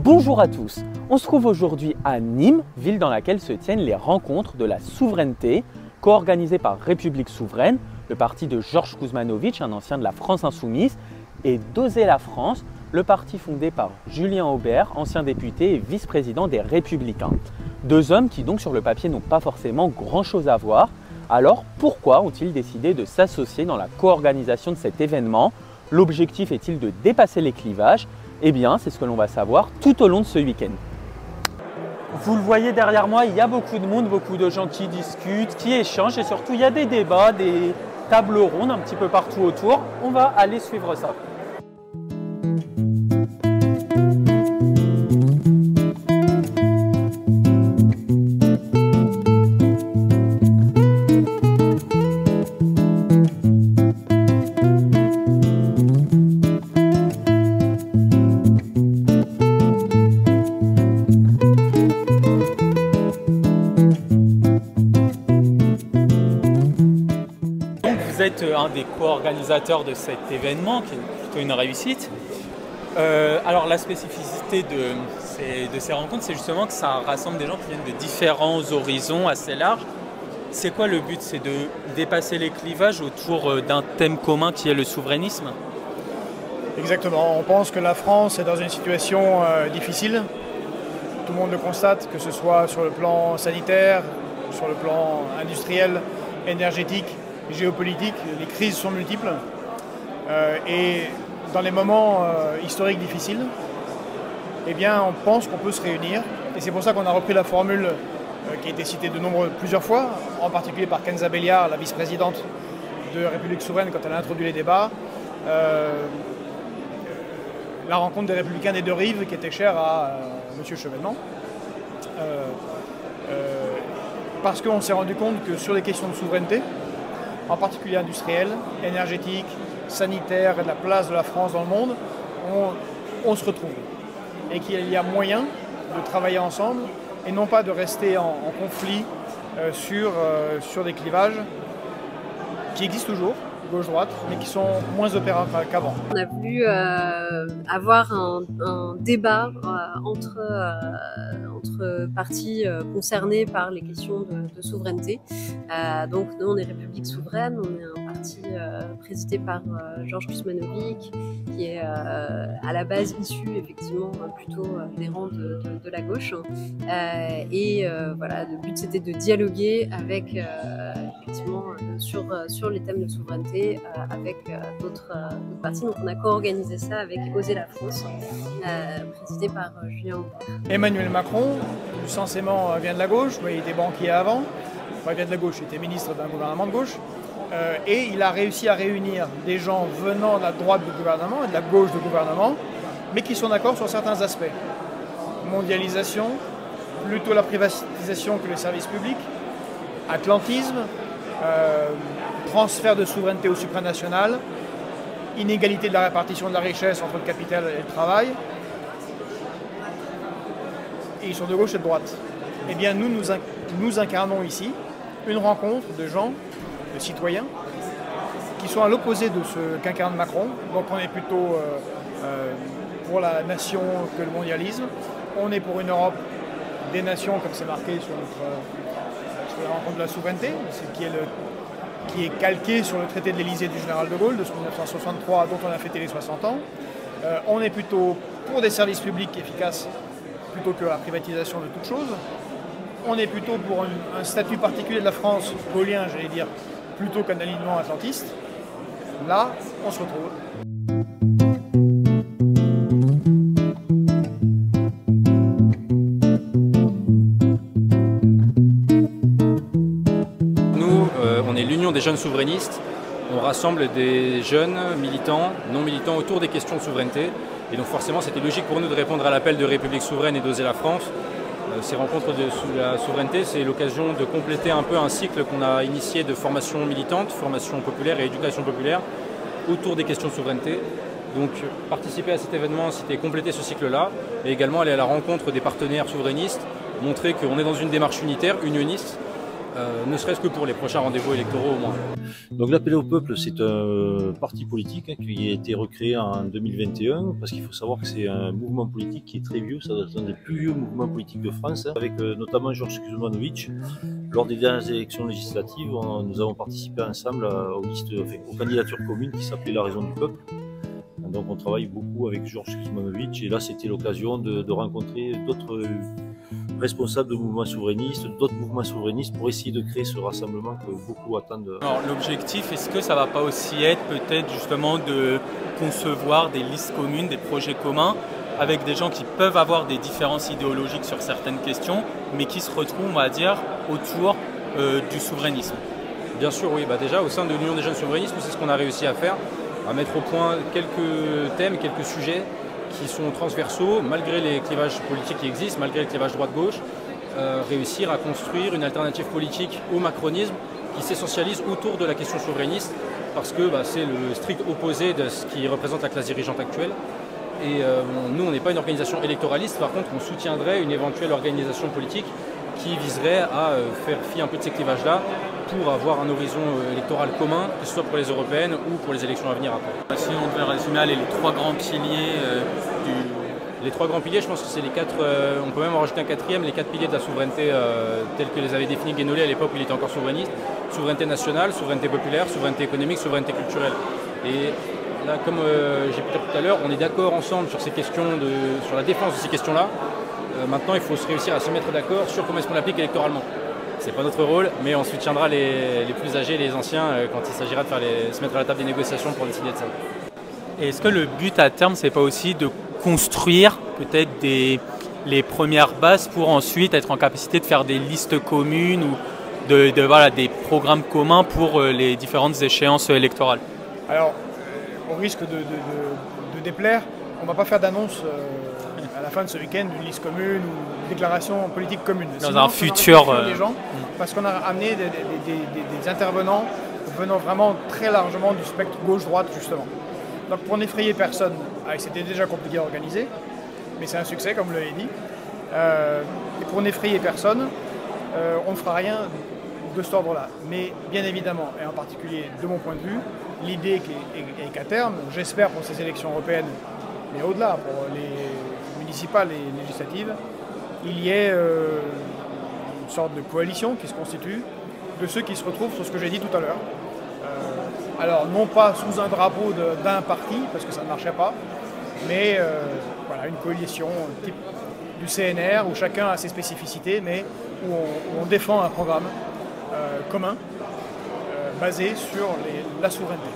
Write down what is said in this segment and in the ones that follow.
Bonjour à tous, on se trouve aujourd'hui à Nîmes, ville dans laquelle se tiennent les rencontres de la souveraineté, co-organisées par République Souveraine, le parti de Georges Kuzmanović, un ancien de la France Insoumise, et d'Oser la France, le parti fondé par Julien Aubert, ancien député et vice-président des Républicains. Deux hommes qui donc sur le papier n'ont pas forcément grand-chose à voir. Alors pourquoi ont-ils décidé de s'associer dans la co-organisation de cet événement? L'objectif est-il de dépasser les clivages? Eh bien, c'est ce que l'on va savoir tout au long de ce week-end. Vous le voyez derrière moi, il y a beaucoup de monde, beaucoup de gens qui discutent, qui échangent et surtout il y a des débats, des tables rondes un petit peu partout autour. On va aller suivre ça. Vous êtes un des co-organisateurs de cet événement, qui est plutôt une réussite. Alors la spécificité de ces rencontres, c'est justement que ça rassemble des gens qui viennent de différents horizons assez larges. C'est quoi le but? C'est de dépasser les clivages autour d'un thème commun qui est le souverainisme? Exactement, on pense que la France est dans une situation difficile. Tout le monde le constate, que ce soit sur le plan sanitaire, sur le plan industriel, énergétique, géopolitique, les crises sont multiples et dans les moments historiques difficiles, eh bien, on pense qu'on peut se réunir et c'est pour ça qu'on a repris la formule qui a été citée plusieurs fois, en particulier par Kenza Belliard, la vice-présidente de République Souveraine quand elle a introduit les débats, la rencontre des Républicains des deux rives qui était chère à M. Chevènement. Parce qu'on s'est rendu compte que sur les questions de souveraineté, en particulier industrielle, énergétique, sanitaire et de la place de la France dans le monde, on se retrouve. Et qu'il y a moyen de travailler ensemble et non pas de rester en conflit sur des clivages qui existent toujours, gauche-droite, mais qui sont moins opérants qu'avant. On a voulu avoir un débat entre partis concernés par les questions de souveraineté. Donc nous, on est République Souveraine, on est un parti présidé par Georges Kuzmanović, qui est à la base issu effectivement plutôt des rangs de la gauche. Voilà, le but c'était de dialoguer avec effectivement sur les thèmes de souveraineté avec d'autres partis. Donc on a co-organisé ça avec Oser la France, présidé par Julien Aubert. Emmanuel Macron, censément vient de la gauche, mais il était banquier avant. Il vient de la gauche, il était ministre d'un gouvernement de gauche. Et il a réussi à réunir des gens venant de la droite du gouvernement et de la gauche du gouvernement, mais qui sont d'accord sur certains aspects. Mondialisation, plutôt la privatisation que les services publics, atlantisme, transfert de souveraineté au supranational, inégalité de la répartition de la richesse entre le capital et le travail. Et ils sont de gauche et de droite. Eh bien, nous incarnons ici une rencontre de gens, de citoyens, qui sont à l'opposé de ce qu'incarne Macron. Donc on est plutôt pour la nation que le mondialisme. On est pour une Europe des nations, comme c'est marqué sur la rencontre de la souveraineté, qui est calqué sur le traité de l'Élysée du général de Gaulle de 1963, dont on a fêté les 60 ans. On est plutôt pour des services publics efficaces plutôt que la privatisation de toute chose. On est plutôt pour un statut particulier de la France, gaulien, j'allais dire, plutôt qu'un alignement atlantiste. Là, on se retrouve. Nous, on est l'Union des jeunes souverainistes. On rassemble des jeunes militants, non militants autour des questions de souveraineté. Et donc forcément, c'était logique pour nous de répondre à l'appel de République Souveraine et d'Oser la France. Ces rencontres de la souveraineté, c'est l'occasion de compléter un peu un cycle qu'on a initié de formation militante, formation populaire et éducation populaire autour des questions de souveraineté. Donc participer à cet événement, c'était compléter ce cycle-là et également aller à la rencontre des partenaires souverainistes, montrer qu'on est dans une démarche unitaire, unioniste ne serait-ce que pour les prochains rendez-vous électoraux au moins. Donc l'Appel au peuple, c'est un parti politique qui a été recréé en 2021, parce qu'il faut savoir que c'est un mouvement politique qui est très vieux, c'est un des plus vieux mouvements politiques de France, avec notamment Georges Kuzmanovic. Lors des dernières élections législatives, nous avons participé ensemble aux candidatures communes qui s'appelaient La Raison du Peuple. Donc on travaille beaucoup avec Georges Kuzmanovic, et là c'était l'occasion de rencontrer d'autres responsables de mouvements souverainistes, d'autres mouvements souverainistes, pour essayer de créer ce rassemblement que beaucoup attendent. Alors l'objectif, est-ce que ça ne va pas aussi être peut-être justement de concevoir des listes communes, des projets communs, avec des gens qui peuvent avoir des différences idéologiques sur certaines questions, mais qui se retrouvent, on va dire, autour du souverainisme? Bien sûr, oui. Déjà, au sein de l'Union des jeunes souverainistes, c'est ce qu'on a réussi à faire, à mettre au point quelques thèmes, quelques sujets qui sont transversaux, malgré les clivages politiques qui existent, malgré les clivages droite-gauche, réussir à construire une alternative politique au macronisme qui s'essentialise autour de la question souverainiste, parce que c'est le strict opposé de ce qui représente la classe dirigeante actuelle. Et nous, on n'est pas une organisation électoraliste, par contre, on soutiendrait une éventuelle organisation politique qui viserait à faire fi un peu de ces clivages-là pour avoir un horizon électoral commun, que ce soit pour les européennes ou pour les élections à venir après. Si on devait résumer les trois grands piliers Les trois grands piliers, je pense que c'est les quatre, on peut même en rajouter un quatrième, les quatre piliers de la souveraineté tels que les avait définis Guénolé à l'époque où il était encore souverainiste. Souveraineté nationale, souveraineté populaire, souveraineté économique, souveraineté culturelle. Et là, comme j'ai pu dire tout à l'heure, on est d'accord ensemble sur ces questions, sur la défense de ces questions-là. Maintenant, il faut se réussir à se mettre d'accord sur comment est-ce qu'on l'applique électoralement. C'est pas notre rôle, mais on soutiendra les plus âgés, les anciens, quand il s'agira de se mettre à la table des négociations pour décider de ça. Et est-ce que le but à terme, c'est pas aussi de construire peut-être les premières bases pour ensuite être en capacité de faire des listes communes ou des programmes communs pour les différentes échéances électorales? Alors, au risque de déplaire, on ne va pas faire d'annonce à la fin de ce week-end d'une liste commune ou d'une déclaration politique commune. Dans un futur... des gens, parce qu'on a amené des intervenants venant vraiment très largement du spectre gauche-droite, justement. Donc pour n'effrayer personne, c'était déjà compliqué à organiser, mais c'est un succès, comme vous l'avez dit. Et pour n'effrayer personne, on ne fera rien de cet ordre-là. Mais bien évidemment, et en particulier de mon point de vue, l'idée est qu'à terme, j'espère pour ces élections européennes, mais au-delà, pour les municipales et législatives, il y ait une sorte de coalition qui se constitue de ceux qui se retrouvent sur ce que j'ai dit tout à l'heure. Alors non pas sous un drapeau d'un parti, parce que ça ne marchait pas, mais voilà, une coalition type du CNR, où chacun a ses spécificités, mais où on défend un programme commun, basé sur la souveraineté.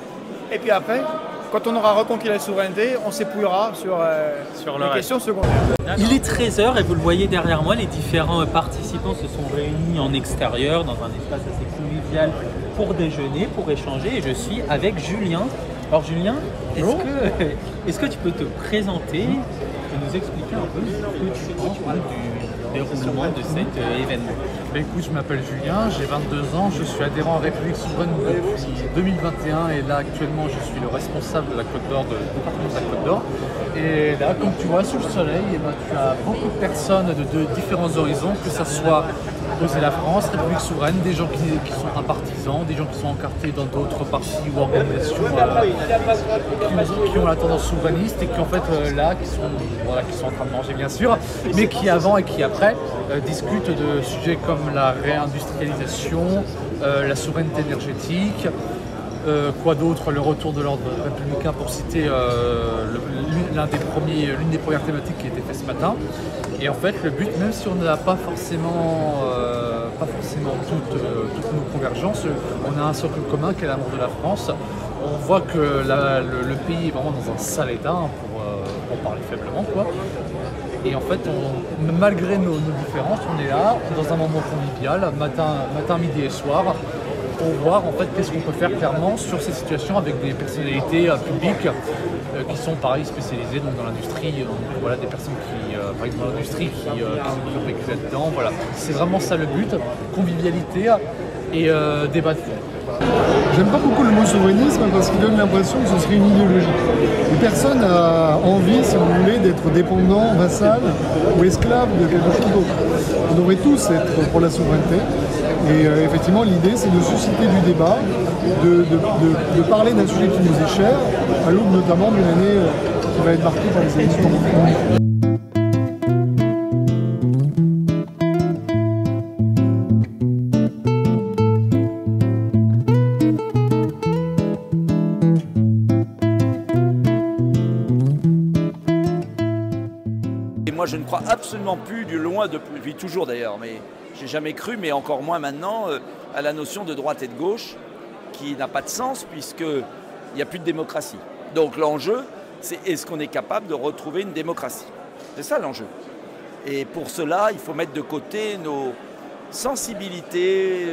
Et puis après, quand on aura reconquis la souveraineté, on s'épouillera sur les questions secondaires. Il est 13h et vous le voyez derrière moi, les différents participants se sont réunis en extérieur, dans un espace assez convivial pour déjeuner, pour échanger, et je suis avec Julien. Alors Julien, est-ce que tu peux te présenter et nous expliquer un peu ce que tu penses du déroulement de cet événement? Écoute, je m'appelle Julien, j'ai 22 ans, je suis adhérent à République Souveraine depuis 2021 et là actuellement je suis le responsable de la Côte d'Or, du département de la Côte d'Or. Et là, comme tu vois sous le soleil, tu as beaucoup de personnes de différents horizons, que ce soit Oser la France, République Souveraine, des gens qui sont impartisans, des gens qui sont encartés dans d'autres partis ou organisations qui ont la tendance souverainiste et qui en fait qui sont en train de manger bien sûr, mais qui avant et qui après discutent de sujets comme la réindustrialisation, la souveraineté énergétique, quoi d'autre, le retour de l'ordre républicain pour citer l'une des premières thématiques qui a été faite ce matin. Et en fait le but, même si on n'a pas forcément toutes nos convergences, on a un socle commun qui est l'amour de la France. On voit que le pays est vraiment dans un sale état, pour parler faiblement quoi. Et en fait, malgré nos différences, on est là, dans un moment convivial, matin, midi et soir, pour voir en fait qu'est-ce qu'on peut faire clairement sur ces situations avec des personnalités publiques qui sont pareil spécialisées donc, dans l'industrie, voilà, des personnes qui, par exemple dans l'industrie qui ont vécu là-dedans. Voilà. C'est vraiment ça le but, convivialité et débat de fond. J'aime pas beaucoup le mot souverainisme parce qu'il donne l'impression que ce serait une idéologie. Et personne n'a envie, si vous voulez, d'être dépendant, vassal ou esclave de quelque chose d'autre. On devrait tous être pour la souveraineté. Et effectivement, l'idée, c'est de susciter du débat, de parler d'un sujet qui nous est cher, à l'aube notamment d'une année qui va être marquée par les élections. Moi, je ne crois absolument plus, du loin, depuis toujours d'ailleurs, mais j'ai jamais cru, mais encore moins maintenant, à la notion de droite et de gauche, qui n'a pas de sens puisqu'il n'y a plus de démocratie. Donc l'enjeu, c'est est-ce qu'on est capable de retrouver une démocratie? C'est ça l'enjeu. Et pour cela, il faut mettre de côté nos sensibilités,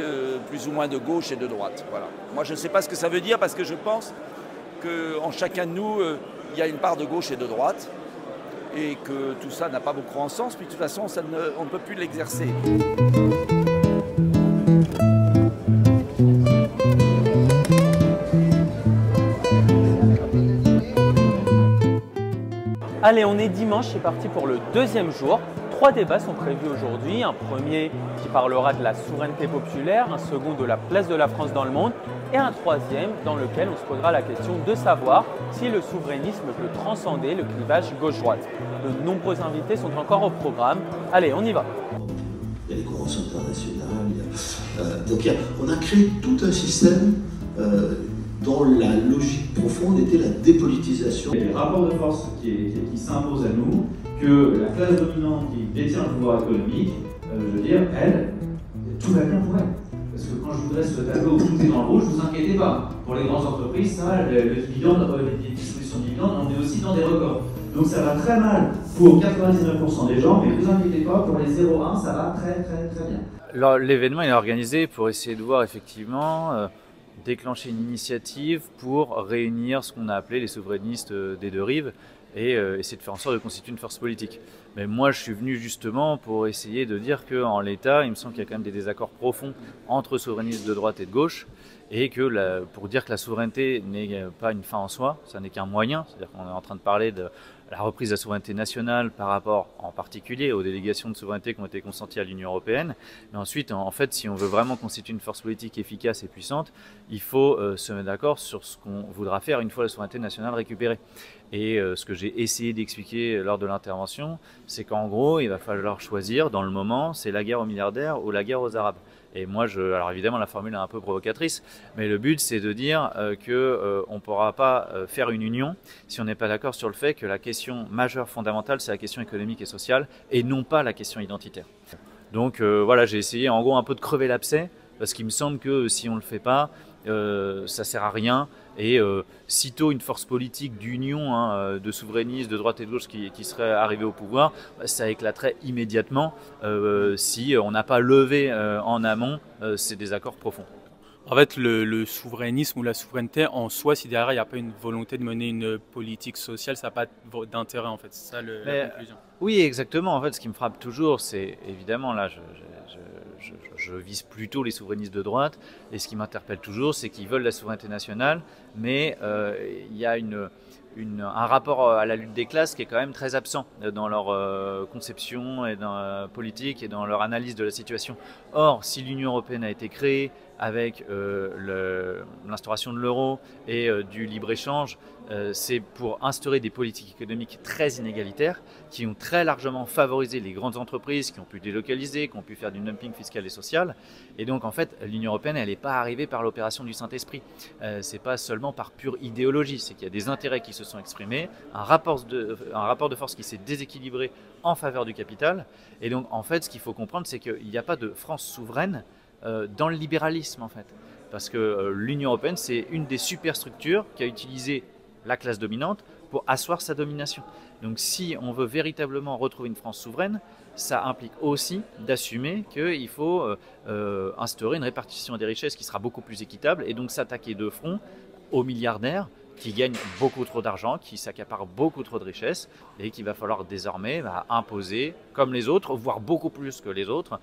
plus ou moins de gauche et de droite. Voilà. Moi, je ne sais pas ce que ça veut dire parce que je pense qu'en chacun de nous, il y a une part de gauche et de droite. Et que tout ça n'a pas beaucoup de sens, puis de toute façon, on ne peut plus l'exercer. Allez, on est dimanche, c'est parti pour le deuxième jour. 3 débats sont prévus aujourd'hui. Un premier qui parlera de la souveraineté populaire, un second de la place de la France dans le monde et un troisième dans lequel on se posera la question de savoir si le souverainisme peut transcender le clivage gauche-droite. De nombreux invités sont encore au programme. Allez, on y va. Il y a les conventions internationales. Donc on a créé tout un système dont la logique profonde était la dépolitisation. Il y a des rapports de force qui s'imposent à nous, que la classe dominante qui détient le pouvoir économique, je veux dire, elle, tout va bien pour elle. Parce que quand je vous dresse le tableau où tout est dans le rouge, vous inquiétez pas. Pour les grandes entreprises, ça, le dividende, les distributions de dividendes, on est aussi dans des records. Donc ça va très mal pour 99% des gens, mais vous inquiétez pas, pour les 0,1, ça va très bien. L'événement est organisé pour essayer de voir effectivement déclencher une initiative pour réunir ce qu'on a appelé les souverainistes des deux rives et essayer de faire en sorte de constituer une force politique. Mais moi, je suis venu justement pour essayer de dire qu'en l'état, il me semble qu'il y a quand même des désaccords profonds entre souverainistes de droite et de gauche, et que pour dire que la souveraineté n'est pas une fin en soi, ça n'est qu'un moyen, c'est-à-dire qu'on est en train de parler de la reprise de la souveraineté nationale par rapport en particulier aux délégations de souveraineté qui ont été consenties à l'Union européenne. Mais ensuite, en fait, si on veut vraiment constituer une force politique efficace et puissante, il faut se mettre d'accord sur ce qu'on voudra faire une fois la souveraineté nationale récupérée. Et ce que j'ai essayé d'expliquer lors de l'intervention, c'est qu'en gros, il va falloir choisir dans le moment, c'est la guerre aux milliardaires ou la guerre aux Arabes. Et moi, alors évidemment, la formule est un peu provocatrice, mais le but, c'est de dire qu'on ne pourra pas faire une union si on n'est pas d'accord sur le fait que la question majeure, fondamentale, c'est la question économique et sociale, et non pas la question identitaire. Donc voilà, j'ai essayé en gros un peu de crever l'abcès, parce qu'il me semble que si on ne le fait pas, ça ne sert à rien. Et sitôt une force politique d'union de souverainistes de droite et de gauche qui serait arrivée au pouvoir, ça éclaterait immédiatement si on n'a pas levé en amont ces désaccords profonds. En fait, le souverainisme ou la souveraineté en soi, si derrière il n'y a pas une volonté de mener une politique sociale, ça n'a pas d'intérêt en fait, c'est ça la conclusion. Oui, exactement. En fait, ce qui me frappe toujours, c'est évidemment là, je vise plutôt les souverainistes de droite, et ce qui m'interpelle toujours, c'est qu'ils veulent la souveraineté nationale, mais il y a un rapport à la lutte des classes qui est quand même très absent dans leur conception et dans la politique et dans leur analyse de la situation. Or, si l'Union européenne a été créée avec l'instauration de l'euro et du libre-échange, c'est pour instaurer des politiques économiques très inégalitaires qui ont très largement favorisé les grandes entreprises, qui ont pu délocaliser, qui ont pu faire du dumping fiscal et social. Et donc en fait, l'Union européenne, elle n'est pas arrivée par l'opération du Saint-Esprit. C'est pas seulement par pure idéologie, c'est qu'il y a des intérêts qui se sont exprimés, un rapport de force qui s'est déséquilibré en faveur du capital. Et donc en fait, ce qu'il faut comprendre, c'est qu'il n'y a pas de France souveraine dans le libéralisme en fait. Parce que l'Union européenne, c'est une des superstructures qui a utilisé la classe dominante pour asseoir sa domination. Donc si on veut véritablement retrouver une France souveraine, ça implique aussi d'assumer qu'il faut instaurer une répartition des richesses qui sera beaucoup plus équitable et donc s'attaquer de front aux milliardaires qui gagne beaucoup trop d'argent, qui s'accapare beaucoup trop de richesses et qu'il va falloir désormais imposer comme les autres, voire beaucoup plus que les autres,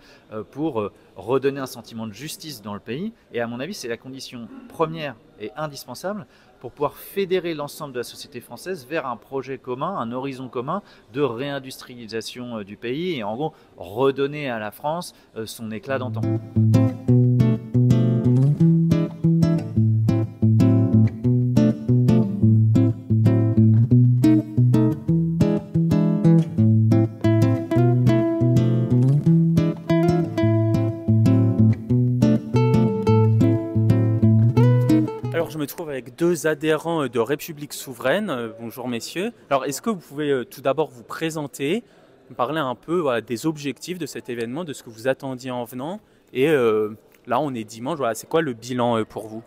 pour redonner un sentiment de justice dans le pays. Et à mon avis, c'est la condition première et indispensable pour pouvoir fédérer l'ensemble de la société française vers un projet commun, un horizon commun de réindustrialisation du pays et en gros redonner à la France son éclat d'antan. Alors je me trouve avec deux adhérents de République Souveraine. Bonjour messieurs. Alors est-ce que vous pouvez tout d'abord vous présenter, me parler un peu des objectifs de cet événement, de ce que vous attendiez en venant et là on est dimanche, c'est quoi le bilan pour vous?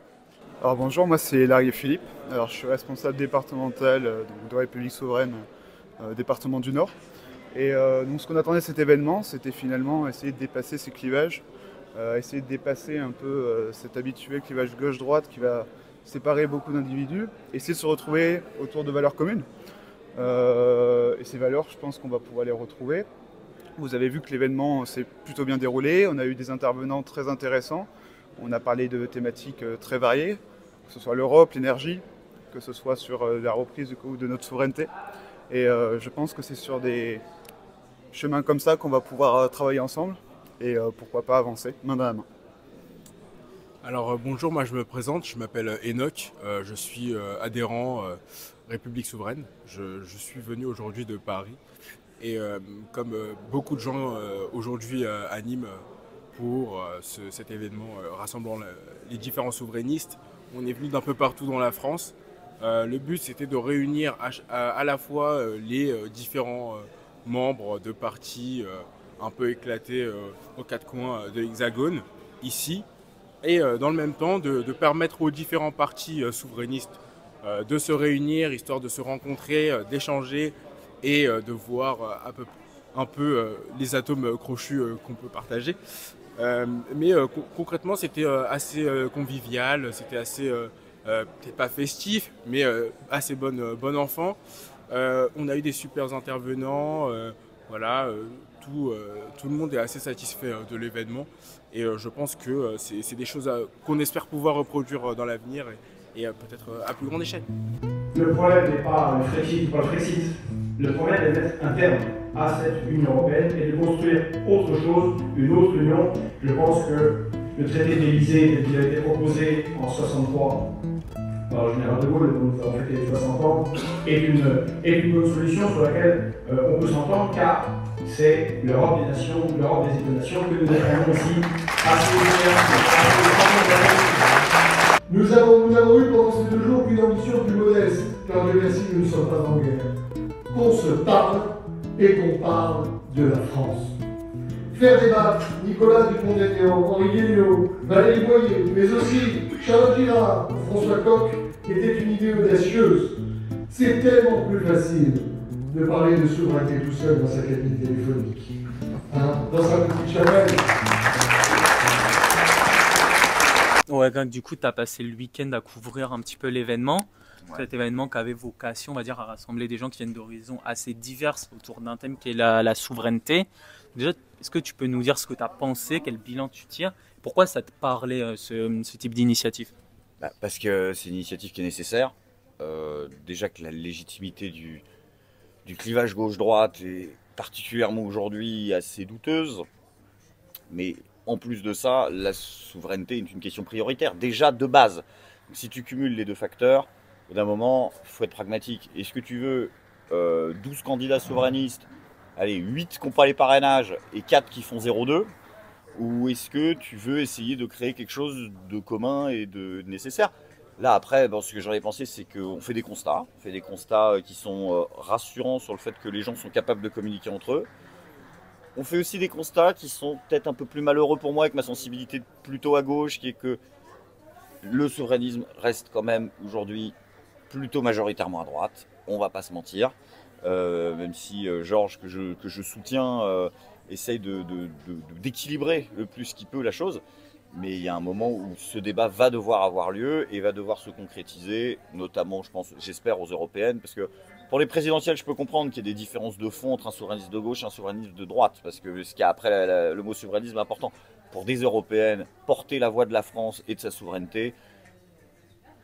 Alors bonjour, moi c'est Larry Philippe. Alors je suis responsable départemental de République Souveraine, département du Nord. Et donc ce qu'on attendait de cet événement, c'était finalement essayer de dépasser ces clivages, essayer de dépasser un peu cet habituel clivage gauche-droite qui va séparer beaucoup d'individus, essayer de se retrouver autour de valeurs communes. Et ces valeurs, je pense qu'on va pouvoir les retrouver. Vous avez vu que l'événement s'est plutôt bien déroulé, on a eu des intervenants très intéressants, on a parlé de thématiques très variées, que ce soit l'Europe, l'énergie, que ce soit sur la reprise de notre souveraineté. Et je pense que c'est sur des chemins comme ça qu'on va pouvoir travailler ensemble et pourquoi pas avancer main dans la main. Alors bonjour, moi je me présente, je m'appelle Enoch, je suis adhérent République Souveraine. Je suis venu aujourd'hui de Paris et comme beaucoup de gens aujourd'hui à Nîmes pour cet événement rassemblant les différents souverainistes, on est venu d'un peu partout dans la France. Le but c'était de réunir à la fois les différents membres de partis un peu éclatés aux quatre coins de l'Hexagone ici, et dans le même temps de permettre aux différents partis souverainistes de se réunir, histoire de se rencontrer, d'échanger et de voir un peu les atomes crochus qu'on peut partager. Mais concrètement, c'était assez convivial, c'était assez, peut-être pas festif, mais assez bon enfant. On a eu des super intervenants, voilà, tout le monde est assez satisfait de l'événement. Et je pense que c'est des choses qu'on espère pouvoir reproduire dans l'avenir et peut-être à plus grande échelle. Le problème n'est pas le Frexit. Le problème est de mettre un terme à cette Union européenne et de construire autre chose, une autre union. Je pense que le traité d'Élysée, tel qu'il a été proposé en 1963 par le général de Gaulle, dont nous avons fêté les 60 ans, est une bonne solution sur laquelle on peut s'entendre, car c'est l'Europe des nations, l'Europe des États-nations que nous défendons ici à Nous avons eu pendant ces 2 jours une ambition plus modeste, car Dieu merci, nous ne sommes pas en guerre. Qu'on se parle et qu'on parle de la France. Faire débattre Nicolas Dupont-Aignan, Henri Guéniot, Valérie Boyer, mais aussi Charlotte Girard ou François Coq était une idée audacieuse. C'est tellement plus facile de parler de souveraineté tout seul dans sa cabine téléphonique, dans sa petite chapelle. Ouais, donc, du coup, tu as passé le week-end à couvrir un petit peu l'événement. Ouais. Cet événement qui avait vocation, on va dire, à rassembler des gens qui viennent d'horizons assez diverses autour d'un thème qui est la souveraineté. Déjà, est-ce que tu peux nous dire ce que tu as pensé, quel bilan tu tires? Pourquoi ça te parlait, ce type d'initiative? Parce que c'est une initiative qui est nécessaire. Déjà que la légitimité du clivage gauche-droite est particulièrement aujourd'hui assez douteuse. Mais en plus de ça, la souveraineté est une question prioritaire, déjà de base. Donc, si tu cumules les 2 facteurs, au bout d'un moment, il faut être pragmatique. Est-ce que tu veux 12 candidats souverainistes, allez, 8 qui n'ont pas les parrainages et 4 qui font 0,2? Ou est-ce que tu veux essayer de créer quelque chose de commun et de nécessaire? Là, après, ce que j'aurais pensé, c'est qu'on fait des constats. On fait des constats qui sont rassurants sur le fait que les gens sont capables de communiquer entre eux. On fait aussi des constats qui sont peut-être un peu plus malheureux pour moi, avec ma sensibilité plutôt à gauche, qui est que le souverainisme reste quand même aujourd'hui plutôt majoritairement à droite. On va pas se mentir, même si Georges, que je soutiens, essaye d'équilibrer le plus qu'il peut la chose. Mais il y a un moment où ce débat va devoir avoir lieu et va devoir se concrétiser, notamment, j'espère, aux européennes, parce que pour les présidentielles, je peux comprendre qu'il y ait des différences de fond entre un souverainiste de gauche et un souverainiste de droite, parce que ce qu'il y a après le mot souverainisme est important. Pour des européennes, porter la voix de la France et de sa souveraineté,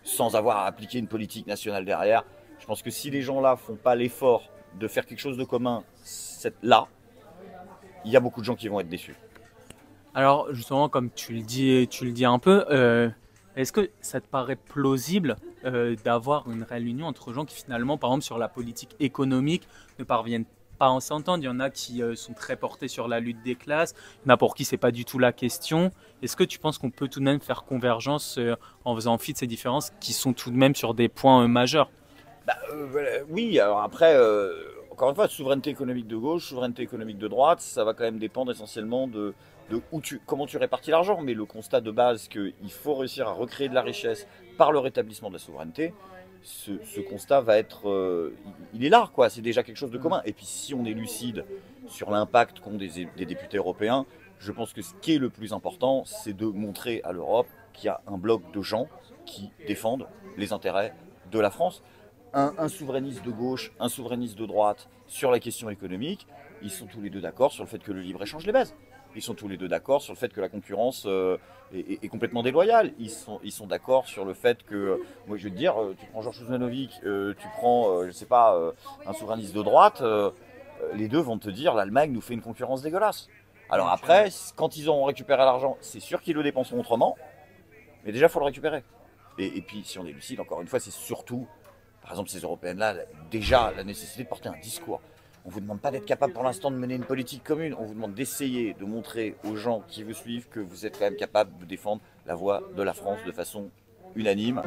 sans avoir à appliquer une politique nationale derrière, je pense que si les gens-là font pas l'effort de faire quelque chose de commun, là, il y a beaucoup de gens qui vont être déçus. Alors justement, comme tu le dis un peu, est-ce que ça te paraît plausible d'avoir une réelle union entre gens qui finalement, par exemple sur la politique économique, ne parviennent pas à s'entendre? Il y en a qui sont très portés sur la lutte des classes, il y en a pour qui c'est pas du tout la question. Est-ce que tu penses qu'on peut tout de même faire convergence en faisant fi de ces différences qui sont tout de même sur des points majeurs? Oui, alors après, encore une fois, souveraineté économique de gauche, souveraineté économique de droite, ça va quand même dépendre essentiellement de comment tu répartis l'argent. Mais le constat de base qu'il faut réussir à recréer de la richesse par le rétablissement de la souveraineté, ce constat va être, il est là, quoi. C'est déjà quelque chose de commun. Et puis si on est lucide sur l'impact qu'ont des députés européens, je pense que ce qui est le plus important, c'est de montrer à l'Europe qu'il y a un bloc de gens qui défendent les intérêts de la France. Un souverainiste de gauche, un souverainiste de droite sur la question économique, ils sont tous les deux d'accord sur le fait que le libre-échange les baise. Ils sont tous les deux d'accord sur le fait que la concurrence est complètement déloyale. Ils sont d'accord sur le fait que, moi je vais te dire, tu prends Georges Kuzmanovic, tu prends, je sais pas, un souverainiste de droite, les deux vont te dire l'Allemagne nous fait une concurrence dégueulasse. Alors après, quand ils auront récupéré l'argent, c'est sûr qu'ils le dépenseront autrement, mais déjà il faut le récupérer. Et puis si on est lucide, encore une fois, c'est surtout, par exemple ces Européennes-là, déjà la nécessité de porter un discours. On ne vous demande pas d'être capable pour l'instant de mener une politique commune, on vous demande d'essayer de montrer aux gens qui vous suivent que vous êtes quand même capable de défendre la voix de la France de façon unanime.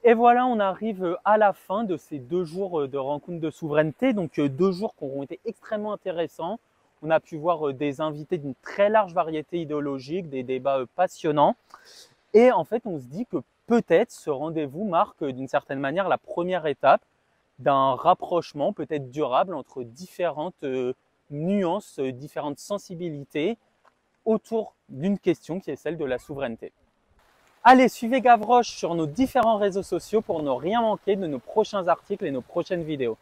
Et voilà, on arrive à la fin de ces 2 jours de rencontre de souveraineté. Donc 2 jours qui ont été extrêmement intéressants. On a pu voir des invités d'une très large variété idéologique, des débats passionnants. Et en fait, on se dit que peut-être ce rendez-vous marque d'une certaine manière la première étape d'un rapprochement peut-être durable entre différentes nuances, différentes sensibilités autour d'une question qui est celle de la souveraineté. Allez, suivez Gavroche sur nos différents réseaux sociaux pour ne rien manquer de nos prochains articles et nos prochaines vidéos.